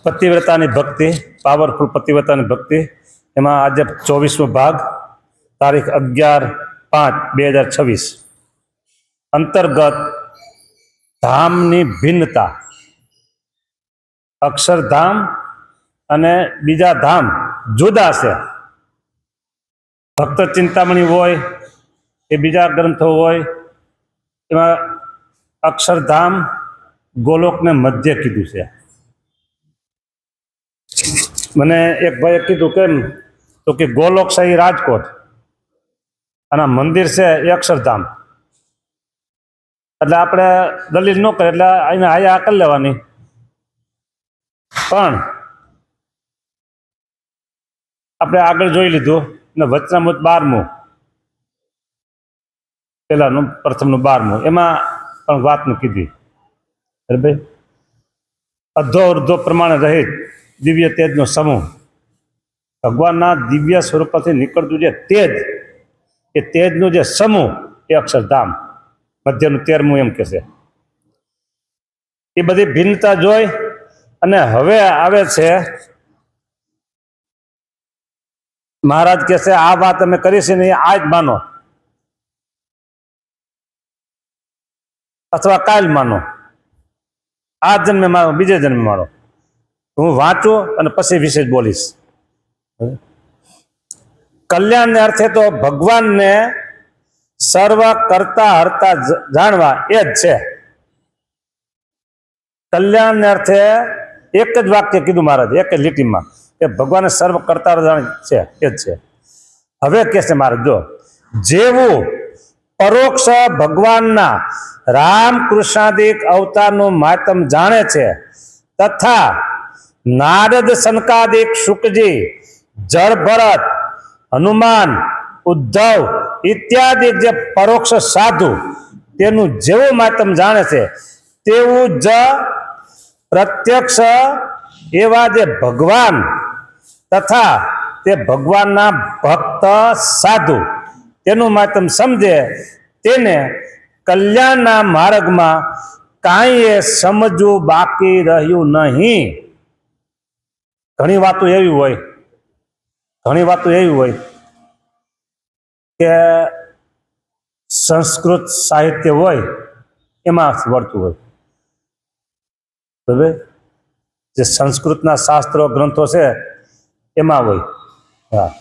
પતિવ્રતાની ભક્તિ, પાવરફુલ પતિવ્રતાની ભક્તિ, એમાં આજે 24મો ભાગ, તારીખ 11/5/2026 અંતર્ગત ધામની ભિન્નતા. અક્ષરધામ અને બીજા ધામ જુદા છે. ભક્ત ચિંતામણી હોય એ બીજા ગ્રંથો હોય, એમાં અક્ષરધામ ગોલોકને મધ્ય કીધું છે. મને એક ભાઈએ કીધું કેમ, તો કે ગોલોક છે એ રાજકોટ અને મંદિર છે એ અક્ષરધામ, એટલે આપણે દલીલ ન કરે એટલે એને આયા કરી લેવાની. પણ આપણે આગળ જોઈ લીધું ને વચનામૃત 12મું, પેલાનું પ્રથમનું 12મું, એમાં પણ વાત ન કીધી. બરાબર, અધો ઉર્ધ્વ પ્રમાણે રહિત દિવ્ય તેજનો સમૂહ, ભગવાનના દિવ્ય સ્વરૂપથી નીકળતું જે તેજ, એ તેજનું જે સમૂહ એ અક્ષરધામ, મધ્યનું 13મું એમ કે છે. એ બધી ભિન્નતા જોઈ અને હવે આવે છે મહારાજ કહે છે આ વાત અમે કરી છે ને આ જ માનો, અથવા કાલ માનો, આ જન્મે માનો, બીજે જન્મે માનો. હું વાંચું અને પછી વિશે બોલીશ. કલ્યાણને અર્થે તો ભગવાનને સર્વ કરતા હરતા જાણવા એ જ છે. કલ્યાણને અર્થે એક જ વાક્ય કીધું મહારાજ, એક જ લીટીમાં, કે ભગવાનને સર્વ કરતા જાણ છે એ જ છે. હવે કે છે મહારાજ, જો જેવું પરોક્ષ ભગવાનના રામકૃષ્ણાદિક અવતારનું માતમ જાણે છે, તથા નારદ સનકાદિક શુકજી, જળ ભરત, હનુમાન, ઉદ્ધવ ઇત્યાદિ જે પરોક્ષ સાધુ તેનું જેવું માતમ જાણે છે, તેવું જ પ્રત્યક્ષ એવા જે ભગવાન તથા તે ભગવાનના ભક્ત સાધુ તેનું માતમ સમજે, તેને કલ્યાણના માર્ગમાં કાંઈ એ સમજવું બાકી રહ્યું નહીં. ઘણી વાતો એવી હોય કે સંસ્કૃત સાહિત્ય હોય એમાં વળતું હોય. બરાબર, જે સંસ્કૃતના શાસ્ત્રો ગ્રંથો છે એમાં હોય. હા,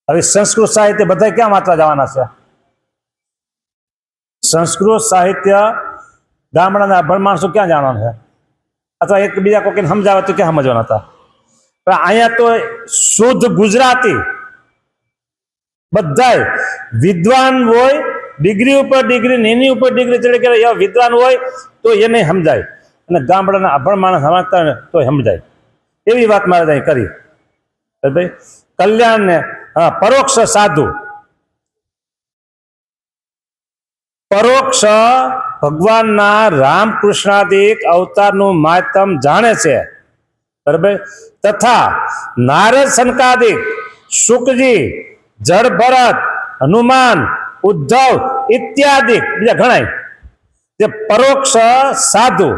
હવે સંસ્કૃત સાહિત્ય બધા ક્યાં વાંચવા જવાના છે? સંસ્કૃત સાહિત્ય ગામડાના અભણ માણસો ક્યાં જાણવાના છે? અથવા એકબીજા કોઈને સમજાવે તો ક્યાં સમજવાના હતા? પણ અહીંયા તો શુદ્ધ ગુજરાતી, બધાય વિદ્વાન હોય, ડિગ્રી ઉપર ડિગ્રી, એની ઉપર ડિગ્રી ચડે કે એવા વિદ્વાન હોય તો એને સમજાય, અને ગામડાના અભણ માણસ સમજતા હોય તો સમજાય. એવી વાત મારે અહીં કરી. ભાઈ કલ્યાણને પરોક્ષ સાધુ, પરોક્ષ ભગવાનના રામકૃષ્ણાદિક અવતારનું માતમ જાણે છે. બરાબર, તથા નારદ સનકાદિક શુકજી, જળ ભરત, હનુમાન, ઉદ્ધવ ઇત્યાદિ બીજા ઘણા જે પરોક્ષ સાધુ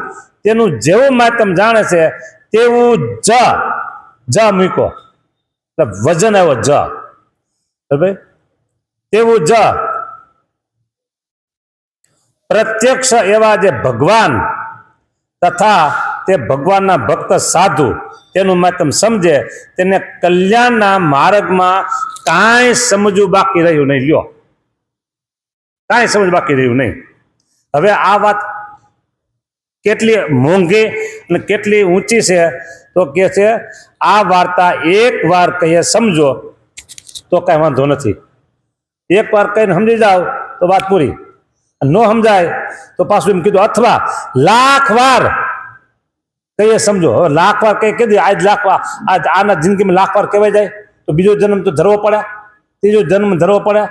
તેનું જેવું માતમ જાણે છે, તેવું જ મૂકો, વજન આવ્યો જ. બરાબર, તેવું જ પ્રત્યક્ષ એવા જે ભગવાન તથા તે ભગવાનના ભક્ત સાધુ તેનું માતમ સમજે, તેને કલ્યાણના માર્ગમાં કાંઈ સમજવું બાકી રહ્યું નહીં. લ્યો, કાંઈ સમજ બાકી રહ્યું નહીં. હવે આ વાત કેટલી મોંઘી અને કેટલી ઊંચી છે, તો કે છે આ વાર્તા એક વાર કહીએ સમજો તો કાંઈ વાંધો નથી. એક વાર કહીને સમજી જાઓ તો વાત પૂરી. ન સમજાય તો પાછું એમ કીધું, અથવા લાખ વાર કહીએ સમજો. હવે લાખ વાર કઈ કીધી, આજ લાખ વાર, આજ આના જિંદગીમાં લાખ વાર કહેવાય જાય તો બીજો જન્મ તો ધરવો પડે, ત્રીજો જન્મ ધરવો પડે.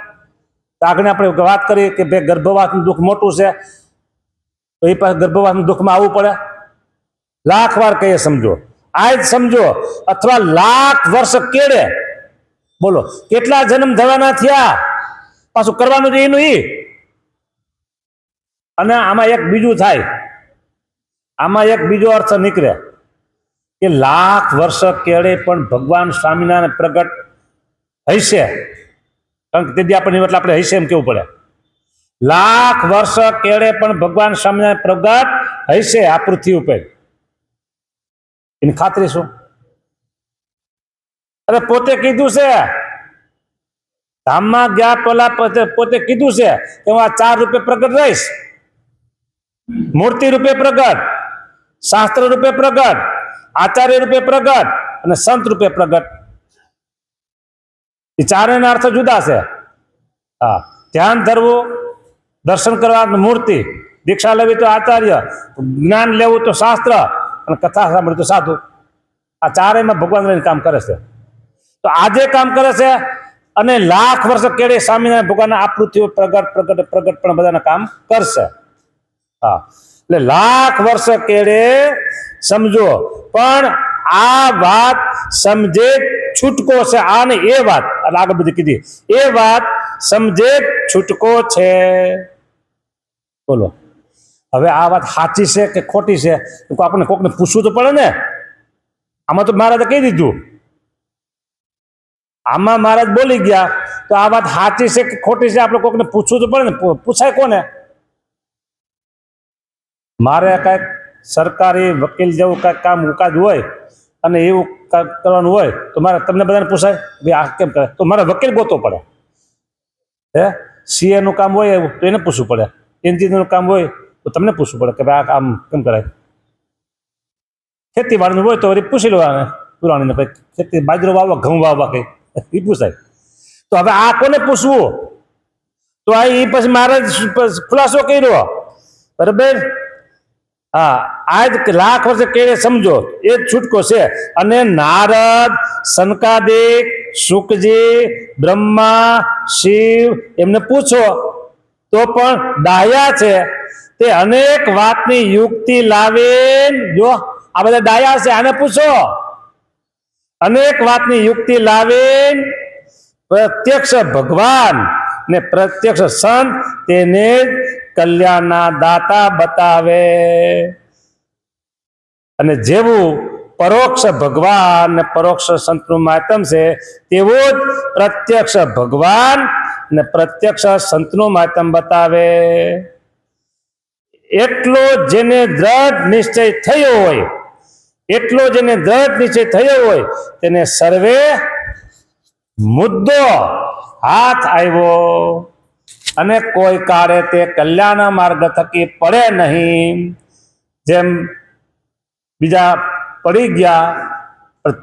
તો આગળ આપણે વાત કરીએ કે ભાઈ ગર્ભવાસનું દુઃખ મોટું છે, તો એ પાસે ગર્ભવાસનું દુઃખમાં આવવું પડે. લાખ વાર કહીએ સમજો. આ જ સમજો, અથવા લાખ વર્ષ કેળે, બોલો કેટલા જન્મ થવાના થયા, પાછું કરવાનું છે એનું ઈ. અને આમાં એક બીજું થાય, આમાં એક બીજો અર્થ નીકળે કે લાખ વર્ષ કેળે પણ ભગવાન સ્વામિનારાયણ પ્રગટ હશે, કારણ કે તેથી આપણને એટલે આપણે હશે એમ કેવું પડે. લાખ વર્ષ કેળે પણ ભગવાન સ્વામિનારાયણ પ્રગટ હશે આ પૃથ્વી ઉપર, એની ખાતરી શું? અરે પોતે કીધું છે, ધામમાં ગયા પેલા પોતે કીધું છે કે હું આ 4 રૂપે પ્રગટ રહીશ. મૂર્તિ રૂપે પ્રગટ, શાસ્ત્ર રૂપે પ્રગટ, આચાર્ય રૂપે પ્રગટ અને સંત રૂપે પ્રગટ. એ ચારેયના અર્થ જુદા છે. હા, ધ્યાન ધરવું, દર્શન કરવા મૂર્તિ, દીક્ષા લેવી તો આચાર્ય, જ્ઞાન લેવું તો શાસ્ત્ર અને કથા સાંભળવી તો સાધુ. આ ચારેયમાં ભગવાન રહીને કામ કરે છે. તો આજે કામ કરે છે અને લાખ વર્ષ કેળે સ્વામિનારાયણ ભગવાન આ પૃથ્વી પ્રગટ પ્રગટ પ્રગટ પણ બધાના કામ કરશે. હા, એટલે લાખ વર્ષ કેળે સમજો, પણ આ વાત સમજે છૂટકો છે. આ ને એ વાત આગળ બધી કીધી, એ વાત સમજે છૂટકો છે. બોલો હવે આ વાત સાચી છે કે ખોટી છે આપણે કોકને પૂછવું તો પડે ને. આમાં તો મહારાજે કહી દીધું, આમાં મહારાજ બોલી ગયા, તો આ વાત સાચી છે કે ખોટી છે આપણે કોકને પૂછવું તો પડે ને. પૂછાય કોને? મારે કાંઈક સરકારી વકીલ જેવું કાંઈક કામ કાજ હોય અને એવું કરવાનું હોય તો મારે તમને બધાને પૂછાય ભાઈ આ કેમ કરે, તો મારે વકીલ ગોતવો પડે. હે સીએ નું કામ હોય એવું તો એને પૂછવું પડે, એન્જિનિયરનું કામ હોય તો તમને પૂછવું પડે કે ભાઈ આ કામ કેમ કરાય. ખેતીવાડીનું હોય તો વળી પૂછી લેવાને પુરાણીને, ભાઈ ખેતી બાજરો વાવવા ઘઉં વાવવા કંઈ એ પૂછાય. તો હવે આ કોને પૂછવું? તો આ એ પછી મારે ખુલાસો કર્યો, બરાબર. હા, આજ લાખ વર્ષે કેળે સમજો એ જ છૂટકો છે. અને નારદ, સનકાદિક, શુકજી, બ્રહ્મા, શિવ એમને પૂછો તો પણ ડાયા છે. તે અનેક વાતની યુક્તિ લાવે, જો આ બધા ડાયા છે, આને પૂછો. અનેક વાતની યુક્તિ લાવે પ્રત્યક્ષ ભગવાન ને પ્રત્યક્ષ સંત તેને કલ્યાણના દાતા બતાવે. અને જેવું પરોક્ષ ભગવાન ને પરોક્ષ સંતનું માધ્યમ છે, તેવો જ પ્રત્યક્ષ ભગવાન ને પ્રત્યક્ષ સંતનું માધ્યમ બતાવે. એટલો જેને દ્રઢ નિશ્ચય થયો હોય, એટલો જેને દ્રઢ નિશ્ચય થયો હોય તેને સર્વે મુદ્દો હાથ આવ્યો અને કોઈ કાળે તે કલ્યાણ માર્ગ થકી પડે નહીં. જેમ બીજા પડી ગયા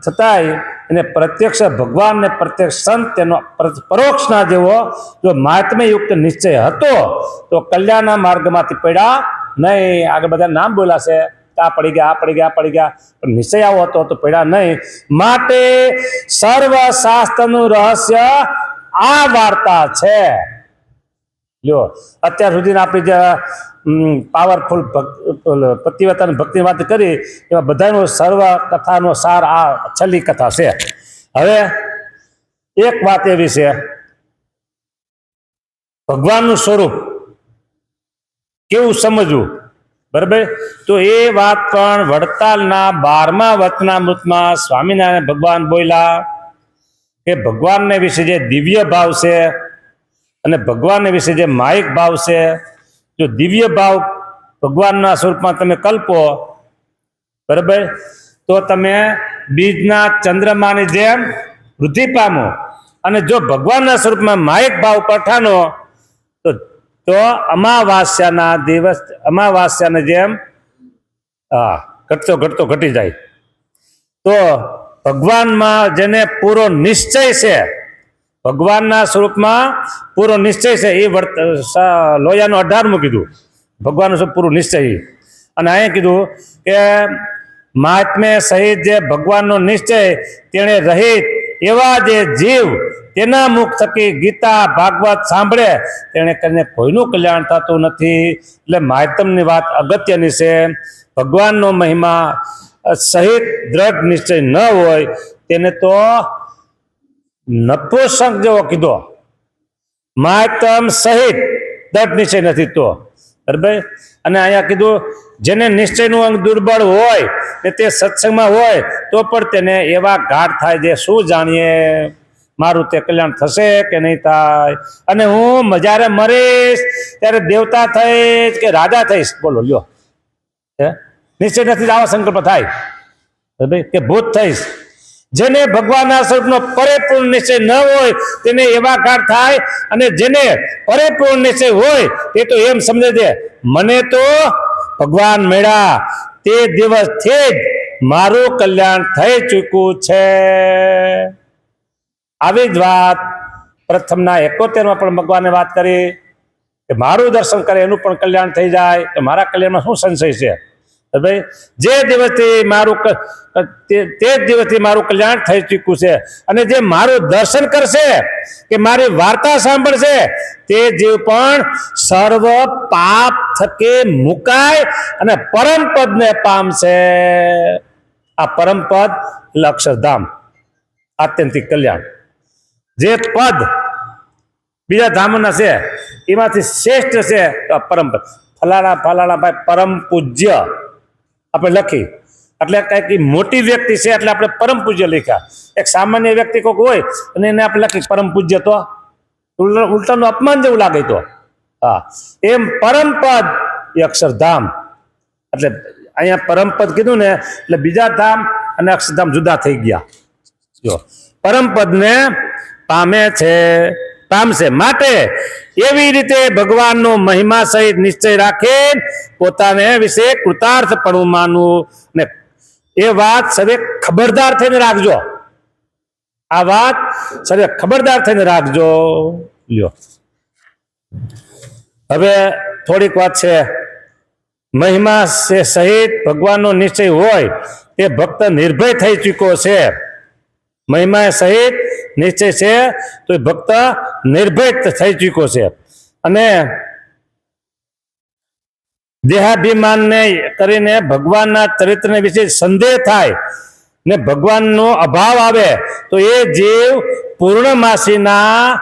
છતાંય એને પ્રત્યક્ષ ભગવાન ને પ્રત્યક્ષ સંત તેનો પરોક્ષના જેવો જો મહાત્મ્યયુક્ત નિશ્ચય હતો તો કલ્યાણના માર્ગમાંથી પડ્યા નહીં. આગળ બધા નામ બોલ્યા છે, આ પડી ગયા, આ પડી ગયા, આ પડી ગયા, પણ નિશ્ચય આવો હતો તો પડ્યા નહીં. માટે સર્વ શાસ્ત્રનું રહસ્ય આ વાર્તા છે. લ્યો અત્યાર સુધી આપણી જે પાવરફુલ પતિવ્રતા ભક્તિ વાત કરી એમાં બધાનો સર્વ કથાનો સાર આ છેલ્લી કથા છે. હવે એક વાત એવી છે, ભગવાનનું સ્વરૂપ કેવું સમજવું, બરાબર. તો એ વાત પણ વડતાલના 12મા વચનામૃતમાં સ્વામિનારાયણ ભગવાન બોલ્યા કે ભગવાનને વિશે જે દિવ્ય ભાવ છે અને ભગવાનને વિશે જે માયિક ભાવ છે, જો દિવ્ય ભાવ ભગવાનના સ્વરૂપમાં તમે કલ્પો, બરાબર, તો તમે બીજના ચંદ્રમાની જેમ વૃદ્ધિ પામો. અને જો ભગવાનના સ્વરૂપમાં માયિક ભાવ પઠાનો તો અમાવાસ્યાના દિવસ, અમાવાસ્યાને જેમ ઘટતો ઘટતો ઘટી જાય. તો ભગવાનમાં જેને પૂરો નિશ્ચય છે, ભગવાનના સ્વરૂપમાં પૂરો નિશ્ચય છે, એ લોયાનું 18મું કીધું ભગવાનનું સ્વરૂપ પૂરું નિશ્ચય. અને અહીંયા કીધું કે મહાત્મ્ય સહિત જે ભગવાનનો નિશ્ચય તેણે રહિત એવા જે જીવ તેના મુખ થકી ગીતા ભાગવત સાંભળે તેને કરીને કોઈનું કલ્યાણ થતું નથી. એટલે મહાત્મ્યની વાત અગત્યની છે. ભગવાનનો મહિમા સહિત દ્રઢ નિશ્ચય ન હોય તેને તો નપુંસક જેવો કીધો, માતમ સહિત દ્રઢ નિશ્ચય નથી તો બરાબર. અને અહીંયા કીધું જેને નિશ્ચયનું અંગ દુર્બળ હોય ને તે સત્સંગમાં હોય તો પણ તેને એવા ઘાટ થાય જે શું જાણીએ મારું તે કલ્યાણ થશે કે નહીં થાય. અને હું જ્યારે મરીશ ત્યારે દેવતા થઈશ કે રાજા થઈશ, બોલો લ્યો, નિશ્ચય નથી આવા સંકલ્પ થાય કે ભૂત થઈશ. જેને ભગવાનના સ્વરૂપનો પરિપૂર્ણ નિશ્ચય ન હોય તેને એવા ઘાટ થાય. અને જેને પરિપૂર્ણ નિશ્ચય હોય તે તો એમ સમજે છે મને તો ભગવાન મળ્યા તે દિવસથી જ મારું કલ્યાણ થઈ ચૂક્યું છે. આવી જ વાત પ્રથમના 71માં પણ ભગવાને વાત કરી કે મારું દર્શન કરે એનું પણ કલ્યાણ થઈ જાય. તો મારા કલ્યાણમાં શું સંશય છે ભાઈ? જે દિવસથી મારું તે જ દિવસથી મારું કલ્યાણ થઈ ચૂક્યું છે. અને જે મારું દર્શન કરશે કે મારી વાર્તા સાંભળશે તે જીવ પણ સર્વ પાપ થકે મુકાય અને પરમ પદને પામશે. આ પરમ પદ એટલે અક્ષરધામ, આત્યંતિક કલ્યાણ. જે પદ બીજા ધામના છે એમાંથી શ્રેષ્ઠ છે તો પરમ પદ. ફલાણા ફલાણા ભાઈ પરમ પૂજ્ય આપણે લખી એટલે કંઈક મોટી વ્યક્તિ છે એટલે આપણે પરમ પૂજ્ય લખ્યા. એક સામાન્ય વ્યક્તિ કોઈક હોય અને એને આપણે લખી પરમ પૂજ્ય તો ઉલટાનું અપમાન જેવું લાગે. તો હા, એમ પરમ પદ એ અક્ષરધામ. એટલે અહીંયા પરમ પદ કીધું ને એટલે બીજા ધામ અને અક્ષરધામ જુદા થઈ ગયા. જો પરમ પદને પામે છે, પામશે. માટે એવી રીતે ભગવાનનો મહિમા સહિત નિશ્ચય રાખે પોતાને વિશે કૃતાર્થપણું માનવું. ને એ વાત સર્વે ખબરદાર થઈને રાખજો. આ વાત સર્વે ખબરદાર થઈને રાખજો. લ્યો હવે થોડીક વાત છે. મહિમા સહિત ભગવાનનો નિશ્ચય હોય તે ભક્ત નિર્ભય થઈ ચૂક્યો છે. મહિમા સહિત નિશ્ચય છે તો એ ભક્ત નિર્ભય થઈ ચૂક્યો છે. અને દેહાભિમાનને કરીને ભગવાનના ચરિત્રને વિશે સંદેહ થાય ને ભગવાનનો અભાવ આવે તો એ જીવ પૂર્ણમાસીના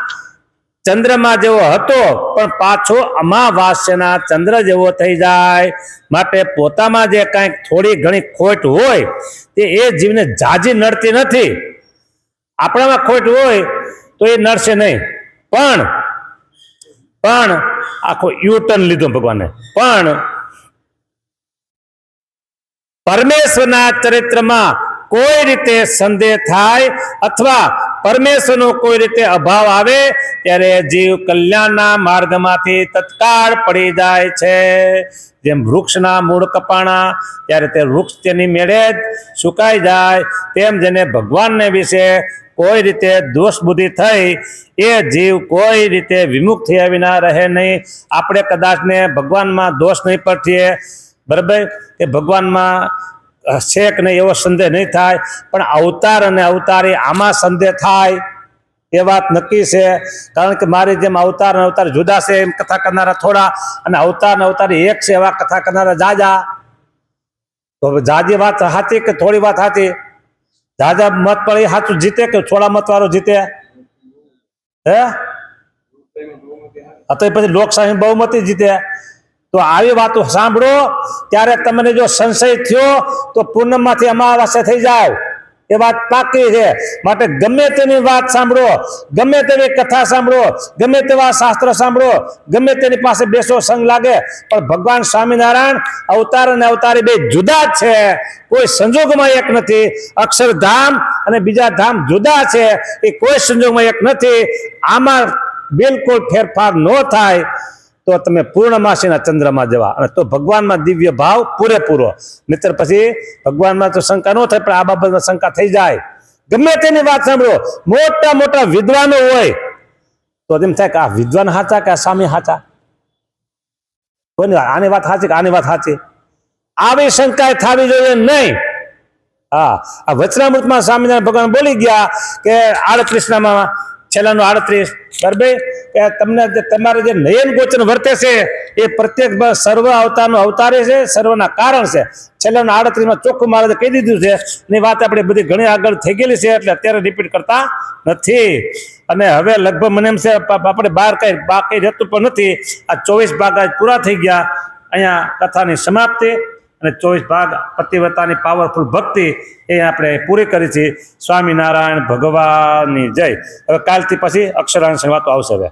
ચંદ્રમા જેવો હતો પણ પાછો અમાવાસ્યના ચંદ્ર જેવો થઈ જાય. માટે પોતામાં જે કાંઈક થોડી ઘણી ખોટ હોય તે એ જીવને જાજી નડતી નથી. આપણામાં ખોટ હોય તો એ નડશે નહીં. પણ આખો યુટર્ન લીધો ભગવાને. પણ પરમેશ્વરના ચરિત્રમાં કોઈ રીતે સંદેહ થાય અથવા પરમેશ્વરનો કોઈ રીતે અભાવ આવે ત્યારે જીવ કલ્યાણના માર્ગમાંથી તત્કાળ પડી જાય છે. જેમ વૃક્ષના મૂળ કપાણા ત્યારે તે વૃક્ષ તેની મેળે જ સુકાઈ જાય તેમ જેને ભગવાનને વિશે કોઈ રીતે દોષ બુદ્ધિ થઈ એ જીવ કોઈ રીતે વિમુખ થયા વિના રહે નહીં. આપણે કદાચ ને ભગવાનમાં દોષ નહીં પડતીએ બરાબર, એ ભગવાનમાં છે કે નહીં એવો સંદેહ નહીં થાય. પણ અવતાર અને અવતારી આમાં સંદેહ થાય એ વાત નક્કી છે. કારણ કે મારી જેમ અવતાર અને અવતાર જુદા છે એમ કથા કરનારા થોડા, અને અવતાર ને અવતારી એક છે એવા કથા કરનારા જાજા. તો જાજી વાત સાચી કે થોડી વાત સાચી? જાજા મત પણ એ સાચું જીતે કે થોડા મત વાળો જીતે? હે તો પછી લોકશાહી બહુમતી જીતે. તો આવી વાતો સાંભળો ત્યારે તમને જો સંશય થયો તો પૂર્ણમાંથી અમાવાસ્યા થઈ જાય એ વાત પાકી છે. માટે ગમે તેની વાત સાંભળો, ગમે તેવી કથા સાંભળો, ગમે તેવા શાસ્ત્ર સાંભળો, ગમે તેની પાસે બેસો સંગ લાગે, પણ ભગવાન સ્વામિનારાયણ અવતાર અને અવતારી બે જુદા જ છે. કોઈ સંજોગમાં એક નથી. અક્ષરધામ અને બીજા ધામ જુદા છે, એ કોઈ સંજોગમાં એક નથી. આમાં બિલકુલ ફેરફાર ન થાય તો તમે પૂર્ણમાસીના ચંદ્રમાં જવા, અને તો ભગવાનમાં દિવ્ય ભાવ પૂરેપૂરો. મિત્ર પછી ભગવાનમાં તો શંકા ન થાય, પણ આ બાબતમાં શંકા થઈ જાય. ગમે તેની વાત સાંભળો, મોટા મોટા વિદ્વાનો હોય તો એમ થાય કે આ વિદ્વાન સાચા કે આ સ્વામી સાચા, કોઈ નહીં આની વાત સાચી કે આની વાત સાચી, આવી શંકા થવી જોઈએ નહીં. હા, આ વચનામૃતમાં સ્વામિનારાયણ ભગવાન બોલી ગયા કે 38માં છેલ્લાનું 38 બરાબર કે તમને તમારે જે નયન ગોચર વર્તે છે એ પ્રત્યેક સર્વ અવતારનો અવતારે છે, સર્વના કારણ છે. છેલ્લાનું 38 ચોખ્ખું મહારાજે કહી દીધું છે. એની વાત આપણે બધી ઘણી આગળ થઈ ગયેલી છે એટલે અત્યારે રિપીટ કરતા નથી. અને હવે લગભગ મને એમ છે આપણે બહાર કઈ બાકી રહેતું પણ નથી. આ 24 ભાગ આજ પૂરા થઈ ગયા. અહીંયા કથાની સમાપ્તિ અને 24 ભાગ પતિવ્રતાની પાવરફુલ ભક્તિ એ આપણે પૂરી કરી છે. સ્વામિનારાયણ ભગવાનની જય. હવે કાલથી પછી અક્ષરાંશ વાતો આવશે. હવે